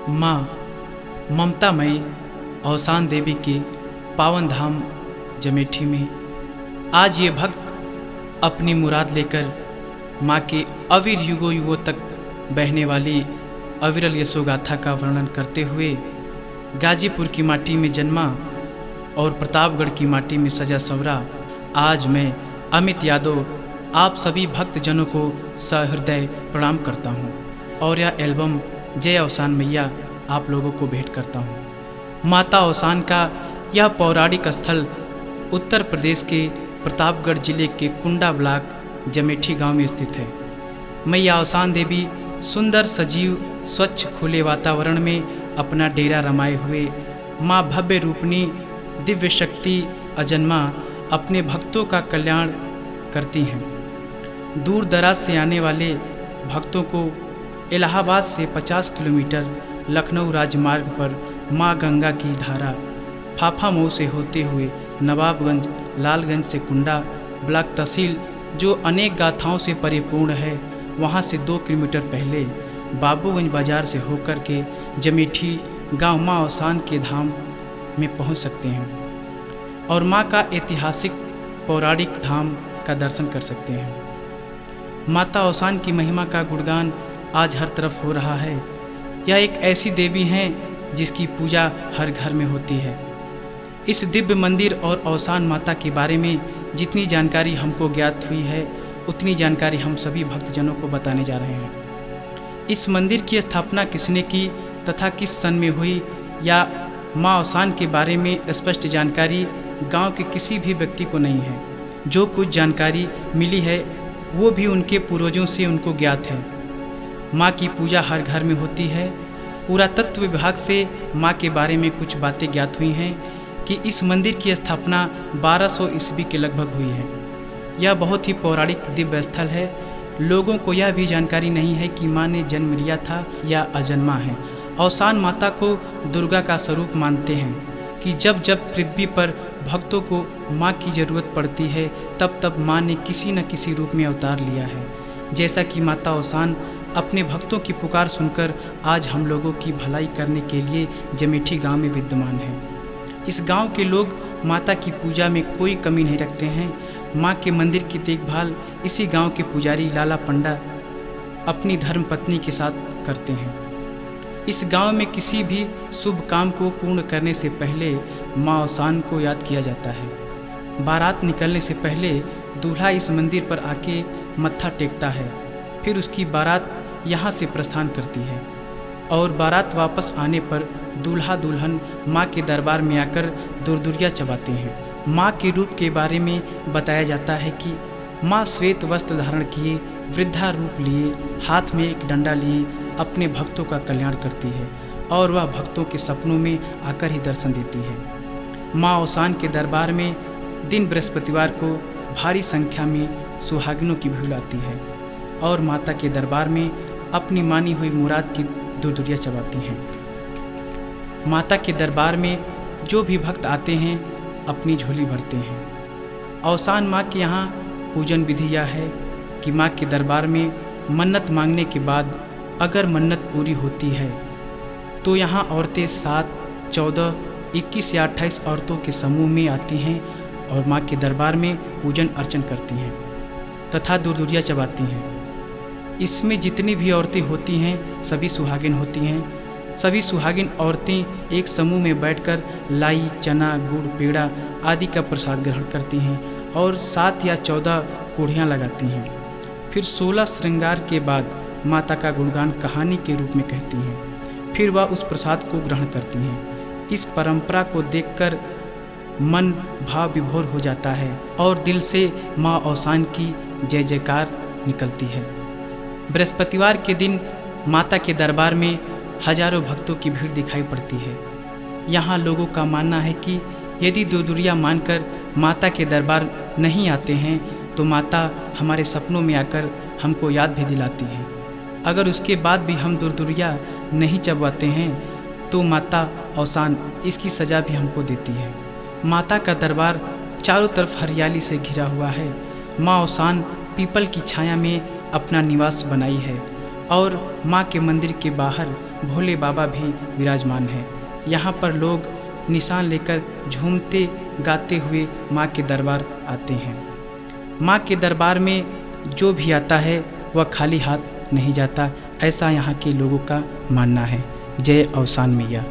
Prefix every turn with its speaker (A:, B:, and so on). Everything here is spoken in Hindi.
A: माँ ममतामयी औसान देवी के पावन धाम जमेठी में आज ये भक्त अपनी मुराद लेकर माँ के अविर युगों युगों तक बहने वाली अविरल यशोगाथा का वर्णन करते हुए गाजीपुर की माटी में जन्मा और प्रतापगढ़ की माटी में सजा संवरा आज मैं अमित यादव आप सभी भक्तजनों को सहृदय प्रणाम करता हूँ और यह एल्बम जय औसान मैया आप लोगों को भेंट करता हूँ। माता औसान का यह पौराणिक स्थल उत्तर प्रदेश के प्रतापगढ़ जिले के कुंडा ब्लॉक जमेठी गांव में स्थित है। मैया औसान देवी सुंदर सजीव स्वच्छ खुले वातावरण में अपना डेरा रमाए हुए माँ भव्य रूपनी दिव्य शक्ति अजन्मा अपने भक्तों का कल्याण करती हैं। दूर दराज से आने वाले भक्तों को इलाहाबाद से 50 किलोमीटर लखनऊ राजमार्ग पर माँ गंगा की धारा फाफा मऊ से होते हुए नवाबगंज लालगंज से कुंडा ब्लॉक तहसील जो अनेक गाथाओं से परिपूर्ण है वहाँ से 2 किलोमीटर पहले बाबूगंज बाजार से होकर के जमेठी गांव माँ औसान के धाम में पहुँच सकते हैं और माँ का ऐतिहासिक पौराणिक धाम का दर्शन कर सकते हैं। माता औसान की महिमा का गुणगान आज हर तरफ हो रहा है। यह एक ऐसी देवी हैं जिसकी पूजा हर घर में होती है। इस दिव्य मंदिर और औसान माता के बारे में जितनी जानकारी हमको ज्ञात हुई है उतनी जानकारी हम सभी भक्तजनों को बताने जा रहे हैं। इस मंदिर की स्थापना किसने की तथा किस सन में हुई या माँ औसान के बारे में स्पष्ट जानकारी गांव के किसी भी व्यक्ति को नहीं है। जो कुछ जानकारी मिली है वो भी उनके पूर्वजों से उनको ज्ञात है। माँ की पूजा हर घर में होती है। पुरातत्व विभाग से माँ के बारे में कुछ बातें ज्ञात हुई हैं कि इस मंदिर की स्थापना 1200 ईस्वी के लगभग हुई है। यह बहुत ही पौराणिक दिव्य स्थल है। लोगों को यह भी जानकारी नहीं है कि माँ ने जन्म लिया था या अजन्मा है। औसान माता को दुर्गा का स्वरूप मानते हैं कि जब जब पृथ्वी पर भक्तों को माँ की ज़रूरत पड़ती है तब तब माँ ने किसी न किसी रूप में अवतार लिया है। जैसा कि माता औसान अपने भक्तों की पुकार सुनकर आज हम लोगों की भलाई करने के लिए जमेठी गांव में विद्यमान है। इस गांव के लोग माता की पूजा में कोई कमी नहीं रखते हैं। माँ के मंदिर की देखभाल इसी गांव के पुजारी लाला पंडा अपनी धर्मपत्नी के साथ करते हैं। इस गांव में किसी भी शुभ काम को पूर्ण करने से पहले माँ औसान को याद किया जाता है। बारात निकलने से पहले दूल्हा इस मंदिर पर आके मत्था टेकता है, फिर उसकी बारात यहाँ से प्रस्थान करती है और बारात वापस आने पर दूल्हा दुल्हन माँ के दरबार में आकर दुर्दुरिया चबाते हैं। माँ के रूप के बारे में बताया जाता है कि माँ श्वेत वस्त्र धारण किए वृद्धा रूप लिए हाथ में एक डंडा लिए अपने भक्तों का कल्याण करती है और वह भक्तों के सपनों में आकर ही दर्शन देती है। माँ औसान के दरबार में दिन बृहस्पतिवार को भारी संख्या में सुहागिनों की भीड़ आती है और माता के दरबार में अपनी मानी हुई मुराद की दुर्दुरिया चबाती हैं। माता के दरबार में जो भी भक्त आते हैं अपनी झोली भरते हैं। औसान माँ के यहाँ पूजन विधि यह है कि माँ के दरबार में मन्नत मांगने के बाद अगर मन्नत पूरी होती है तो यहाँ औरतें 7, 14, 21 या 28 औरतों के समूह में आती हैं और माँ के दरबार में पूजन अर्चन करती हैं तथा दुर्दुरिया चबाती हैं। इसमें जितनी भी औरतें होती हैं सभी सुहागिन होती हैं। सभी सुहागिन औरतें एक समूह में बैठकर लाई, चना, गुड़, पेड़ा आदि का प्रसाद ग्रहण करती हैं और 7 या 14 कोढ़ियाँ लगाती हैं। फिर 16 श्रृंगार के बाद माता का गुणगान कहानी के रूप में कहती हैं। फिर वह उस प्रसाद को ग्रहण करती हैं। इस परंपरा को देखकर मन भाव विभोर हो जाता है और दिल से माँ औसान की जय जयकार निकलती है। बृहस्पतिवार के दिन माता के दरबार में हजारों भक्तों की भीड़ दिखाई पड़ती है। यहाँ लोगों का मानना है कि यदि दुर्दुरिया मानकर माता के दरबार नहीं आते हैं तो माता हमारे सपनों में आकर हमको याद भी दिलाती हैं। अगर उसके बाद भी हम दुर्दुरिया नहीं चबवाते हैं तो माता औसान इसकी सज़ा भी हमको देती है। माता का दरबार चारों तरफ हरियाली से घिरा हुआ है। माँ औसान पीपल की छाया में अपना निवास बनाई है और माँ के मंदिर के बाहर भोले बाबा भी विराजमान हैं। यहाँ पर लोग निशान लेकर झूमते गाते हुए माँ के दरबार आते हैं। माँ के दरबार में जो भी आता है वह खाली हाथ नहीं जाता, ऐसा यहाँ के लोगों का मानना है। जय अवसान मैया।